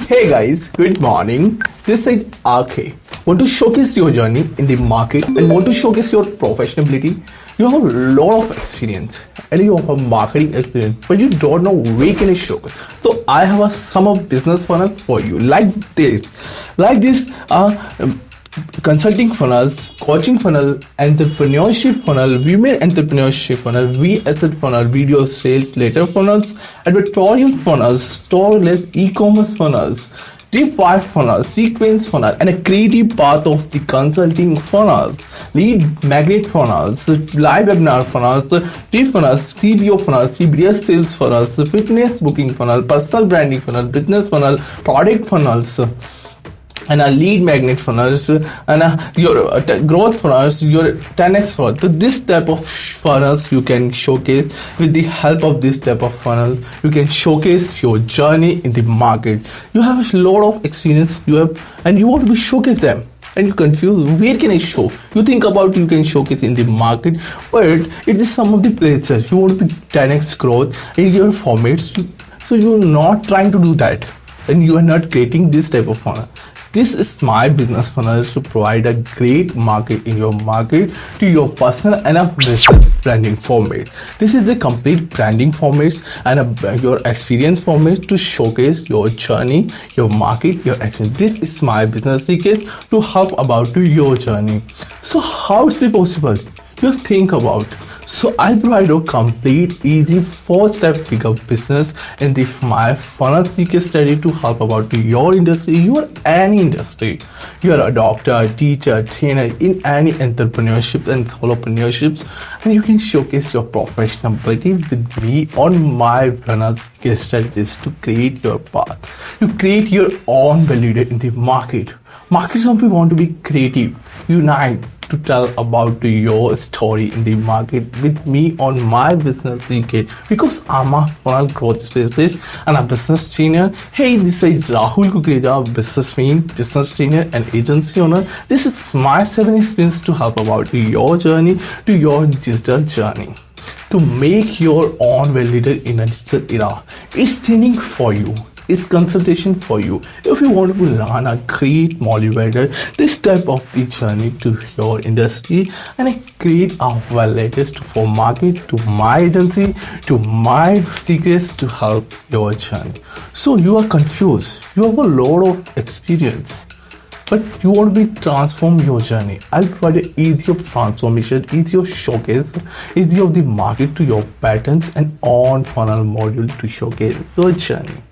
Hey guys, good morning. This is RK. Want to showcase your journey in the market and want to showcase your professionalism? You have a lot of experience and you have a marketing experience, but you don't know where can you showcase. So I have a summer business funnel for you, like this, consulting funnels, coaching funnel, entrepreneurship funnel, women entrepreneurship funnel, asset funnel, video sales, letter funnels, advertorial funnels, store-less e-commerce funnels, deep-dive funnel, sequence funnel, and a creative path of the consulting funnels, lead magnet funnels, live webinar funnels, deep funnels, CBO funnels, CBS sales funnels, fitness booking funnel, personal branding funnel, business funnel, product funnels, and a lead magnet funnels, and your growth funnels, your 10x funnel. So this type of funnels you can showcase. With the help of this type of funnel, you can showcase your journey in the market. You have a lot of experience, and you want to showcase them, and you confused where can I show. You think about you can showcase in the market, but it is some of the places you want to be 10x growth in your formats. So you're not trying to do that, and you are not creating this type of funnel. This is my business funnel to provide a great market in your market to your personal and a business branding format. This is the complete branding formats and your experience format to showcase your journey, your market, your action. This is my business secrets to help about to your journey. So how is it possible? You think about. So I provide a complete, easy 4-step pickup business in my funnel secret study to help about your industry, your any industry. You are a doctor, a teacher, trainer in any entrepreneurship and solopreneurships, and you can showcase your professional ability with me on my funnel secret strategies to create your path. You create your own value in the market. Market people want to be creative, unite to tell about your story in the market with me on my business secret, because I'm a funnel growth specialist and a business trainer. Hey, this is Rahul Kukrija, businessman, business trainer and agency owner. This is my 7 experience to help about your journey to your digital journey, to make your own well leader in a digital era. It's training for you. It's consultation for you. If you want to learn a great motivator, this type of the journey to your industry, and I create a well latest for market, to my agency, to my secrets to help your journey. So you are confused. You have a lot of experience, but you want to be transform your journey. I'll provide an easy of transformation, easy of showcase, easy of the market to your patterns and on funnel module to showcase your journey,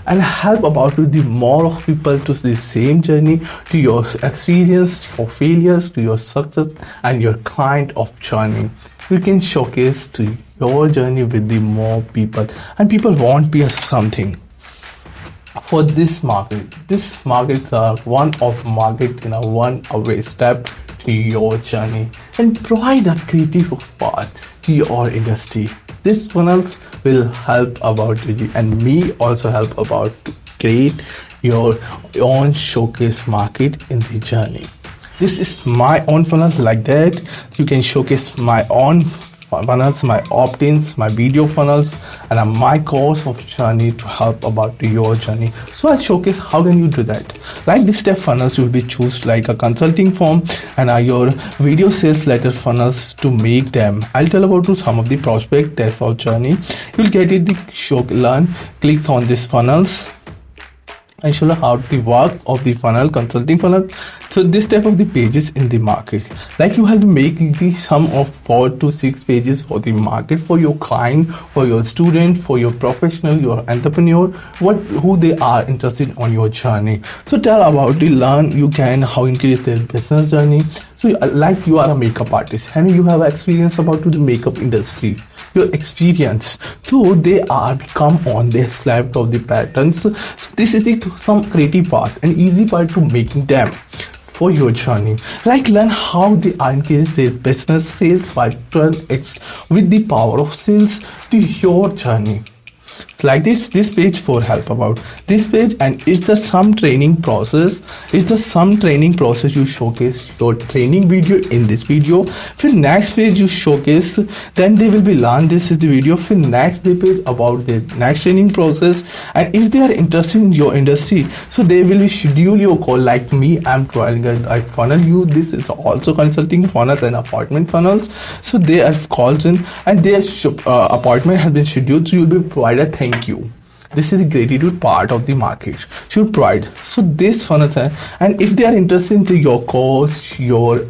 and help about to the more of people to the same journey, to your experience, to your failures, to your success, and your client of journey. You can showcase to your journey with the more people, and people want be a something for this market. This markets are one of market in a one away step to your journey, and provide a creative path to your industry. This funnels will help about you and me also help about to create your own showcase market in the journey. This is my own funnel like that. You can showcase my own funnels, my opt-ins, my video funnels, and my course of journey to help about your journey. So I'll showcase how can you do that. Like this step funnels, you'll be choose like a consulting form and your video sales letter funnels to make them. I'll tell about to some of the prospect that's our journey. You'll get it the show learn. Click on this funnels. I show you how the work of the funnel, consulting funnel. So this type of the pages in the market, like you have to make the sum of 4 to 6 pages for the market, for your client, for your student, for your professional, your entrepreneur, who they are interested on your journey. So tell about the learn you can how increase their business journey. So like you are a makeup artist and you have experience about to the makeup industry, your experience, so they are become on their slab of the patterns. So this is some creative part and easy part to making them for your journey. Like learn how they increase their business sales by 12x with the power of sales to your journey. like this page for help about this page, and it's the some training process. It's the some training process. You showcase your training video in this video. For next page you showcase, then they will be learn, this is the video. For next the page about the next training process, and if they are interested in your industry, so they will schedule your call. Like me, I'm trying like funnel you, this is also consulting funnels and appointment funnels. So they have calls in, and their appointment has been scheduled, so you'll be provided thank you. This is the gratitude part of the market should provide. So this funnels, and if they are interested into your course, your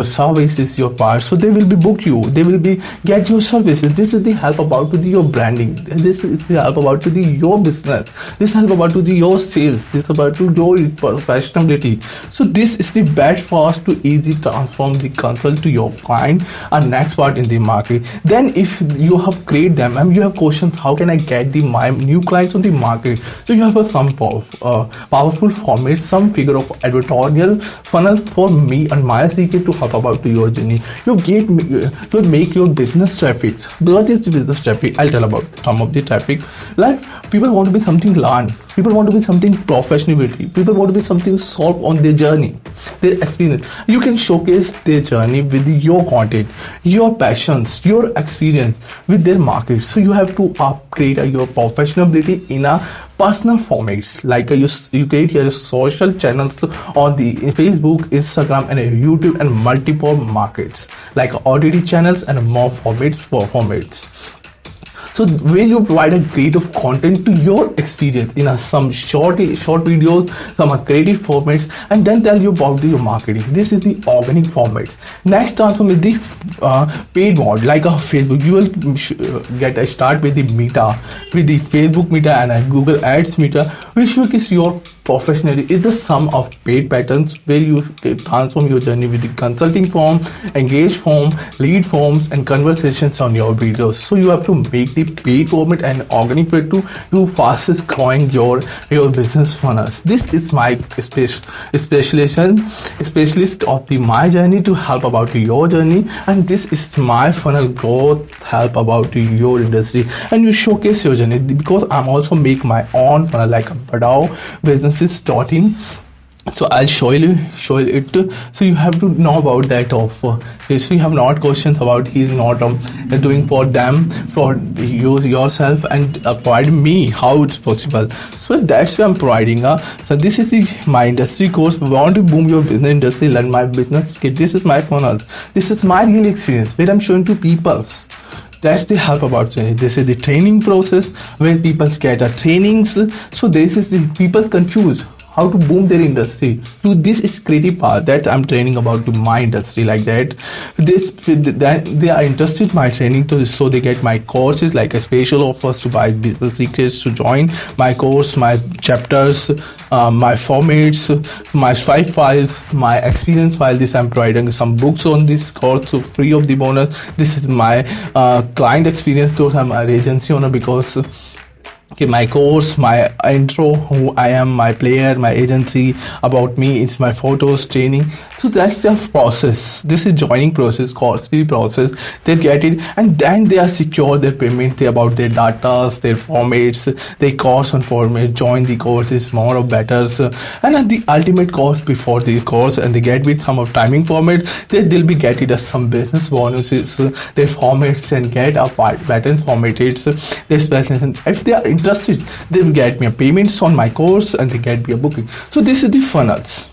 services, your parts, so they will be book you, they will be get your services. This is the help about to the your branding, this is the help about to the your business, this help about to the your sales, this about to your professionality. So this is the best fast to easy transform the consult to your client and next part in the market. Then if you have create them and you have questions, how can I get the my new clients on the market, so you have a some powerful format, some figure of advertorial funnel for me and my secret to help about to your journey. You get to make your business traffic. What is business traffic? I'll tell about some of the traffic. Like people want to be something learned, people want to be something professionality, people want to be something solved on their journey, their experience. You can showcase their journey with your content, your passions, your experience with their market. So you have to upgrade your professionality in a personal formats, like you create your social channels on the Facebook, Instagram and YouTube, and multiple markets like OTT channels and more formats. So where you provide a creative content to your experience in some short videos, some creative formats, and then tell you about your marketing. This is the organic formats. Next transform is the paid mode, like a Facebook. You will get a start with the Meta, with the Facebook Meta and a Google Ads Meta, which showcase your professionally is the sum of paid patterns where you transform your journey with the consulting form, engage form, lead forms, and conversations on your videos. So you have to make the paid format and organic way to do fastest growing your business funnels. This is my specialist of the my journey to help about your journey, and this is my funnel growth help about your industry, and you showcase your journey because I'm also make my own funnel like a Badao businesses.in. So I'll show it. So you have to know about that offer. If you have not questions about, he's not doing for them, for use yourself and provide me how it's possible. So that's why I'm providing. So this is my industry course. We want to boom your business industry, learn my business. Okay, this is my funnels. This is my real experience where I'm showing to people's. That's the help about training. This is the training process where people get trainings. So this is the people confused how to boom their industry. So this is creative part that I'm training about to my industry like that. That they are interested in my training to, so they get my courses like a special offers to buy business secrets to join my course, my chapters, my formats, my Stripe files, my experience file. This I'm providing some books on this course, so free of the bonus. This is my client experience. Those are my agency owner because okay, my course, my intro, who I am, my player, my agency, about me, it's my photos, training. So that's the process. This is joining process, course fee process. They get it, and then they are secure their payment. They about their data, their formats, their course on format. Join the course is more or better, and at the ultimate course before the course, and they get with some of timing format. They'll be getting some business bonuses, their formats, and get a patterns formatted. Their special. If they are interested, they will get me a payments on my course and they get me a booking. So this is the funnels.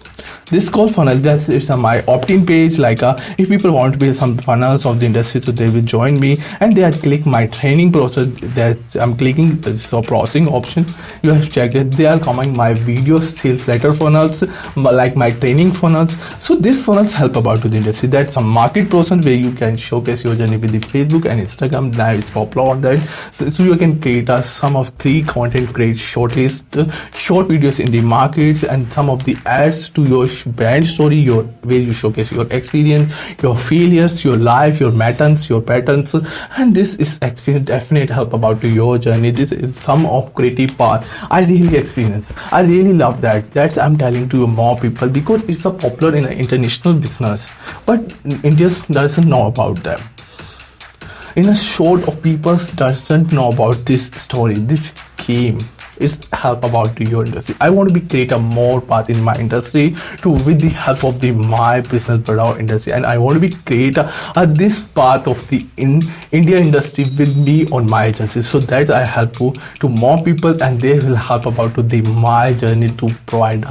This called funnel, that it's my opt-in page. Like if people want to build some funnels of the industry, so they will join me and they are click my training process. That I'm clicking the processing option. You have checked it. They are coming my video sales letter funnels, like my training funnels. So these funnels help about to the industry. That's a market process where you can showcase your journey with the Facebook and Instagram. Now it's popular on that. So you can create some of 3 content, create short videos in the markets and some of the ads to your brand story, where you showcase your experience, your failures, your life, your patterns, and this is experience definite help about to your journey. This is some of creative path I really experience. I really love that. That's I'm telling to more people because it's a popular in an international business, but India doesn't know about them. in a short of people doesn't know about this story, this game. It's help about your industry. I want to be create a more path in my industry to with the help of the my business product industry, and I want to be create this path of the in India industry with me on my agency, so that I help to more people and they will help about to the my journey to provide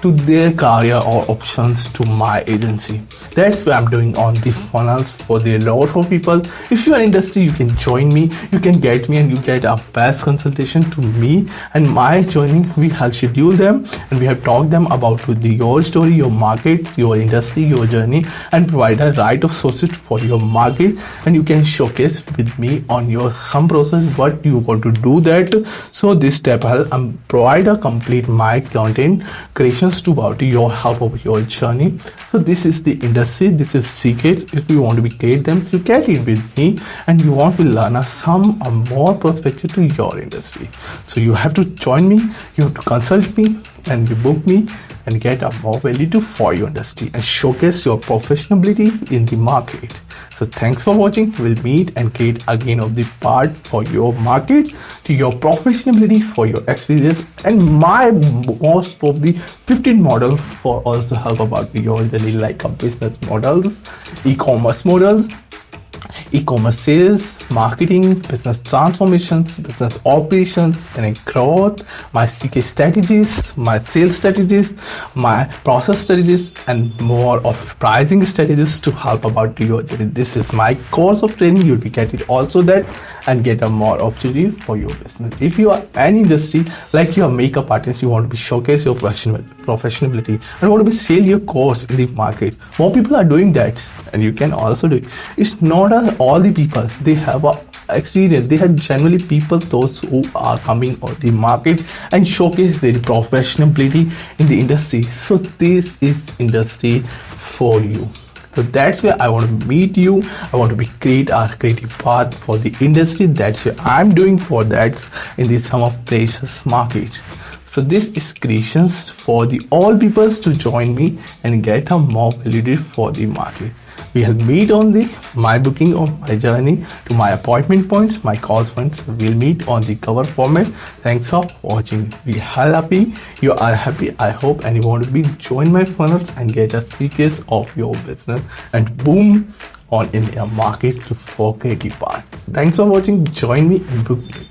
to their career or options to my agency. That's what I'm doing on the funnels for the lot of people. If you are in industry, you can join me, you can get me, and you get a best consultation to me and my joining. We have scheduled them and we have talked them about to the your story, your market, your industry, your journey, and provide a right of sources for your market, and you can showcase with me on your some process what you want to do that. So this step I'll provide a complete my content creations to about your help of your journey. So this is the industry, this is secrets. If you want to be create them, you get it with me, and you want to learn some more perspective to your industry. So you have to join me, you have to consult me, and you book me and get a more value to for your industry and showcase your professionality in the market. So thanks for watching. We'll meet and create again of the part for your market to your professionality for your experience, and my most of the 15 model for also help about your daily like a business models, e-commerce sales, marketing, business transformations, business operations, and growth, my CK strategies, my sales strategies, my process strategies, and more of pricing strategies to help about your journey. This is my course of training. You'll be get it also that and get a more opportunity for your business. If you are an industry like your makeup artist, you want to be showcase your professionality and want to be sell your course in the market. More people are doing that, and you can also do it. It's not all the people they have a experience. They have generally people those who are coming on the market and showcase their professionality in the industry. So this is industry for you. So that's where I want to meet you. I want to be create a creative path for the industry. That's where I'm doing for that in the sum of places market. So this is creations for the all peoples to join me and get a more validity for the market. We will meet on the my booking of my journey to my appointment points, my call points. We'll meet on the cover format. Thanks for watching. We are happy. You are happy. I hope, and you want to be join my funnels and get a secrets of your business and boom on in your market to for creative path. Thanks for watching. Join me and book me.